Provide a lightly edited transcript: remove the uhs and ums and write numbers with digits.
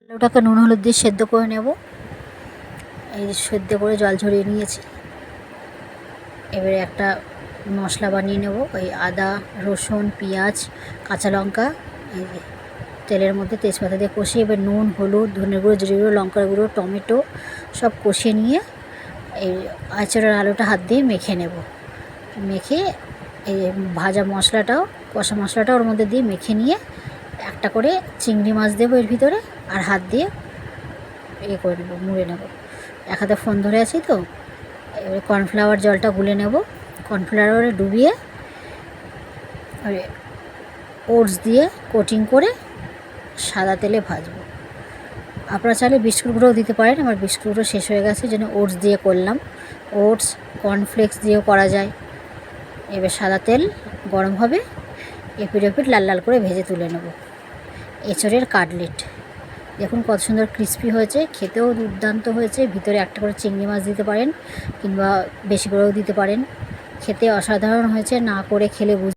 আলুটাকে নুন হলুদ দিয়ে সেদ্ধ করে নেব। এই সেদ্ধ করে জল ঝরিয়ে নিয়েছি। এবারে একটা মশলা বানিয়ে নেব। ওই আদা, রসুন, পেঁয়াজ, কাঁচা লঙ্কা, এই যে তেলের মধ্যে তেজপাতা দিয়ে কষিয়ে এবার নুন, হলুদ, ধনে গুঁড়ো, জিরে গুঁড়ো, লঙ্কার গুঁড়ো, টমেটো সব কষিয়ে নিয়ে এই আঁচড়ার আলুটা হাত দিয়ে মেখে নেব। মেখে এই ভাজা মশলাটাও, কষা মশলাটাও ওর মধ্যে দিয়ে মেখে নিয়ে একটা করে চিংড়ি মাছ দেবো এর ভিতরে, আর হাত দিয়ে করে নেবো, মুড়ে নেব। এক হাতে ফোন ধরে আছি তো। এবারে কর্নফ্লাওয়ার জলটা গুলে নেব। কর্নফ্লাওয়ারে ডুবিয়ে ওটস দিয়ে কোটিং করে সাদা তেলে ভাজবো। আপনারা চাইলে বিস্কুট গুঁড়োও দিতে পারেন। আমার বিস্কুট গুঁড়ো শেষ হয়ে গেছে, জন্য ওটস দিয়ে করলাম। ওটস, কর্নফ্লেক্স দিয়েও করা যায়। এবার সাদা তেল গরম হবে, এপিট ওপিট লাল লাল করে ভেজে তুলে নেব। এঁচড়ের কাটলেট দেখুন কত সুন্দর ক্রিস্পি হয়েছে, খেতেও দুর্দান্ত হয়েছে। ভিতরে একটা করে চিংড়ি মাছ দিতে পারেন, কিংবা বেশি করেও দিতে পারেন। খেতে অসাধারণ হয়েছে, না করে খেলে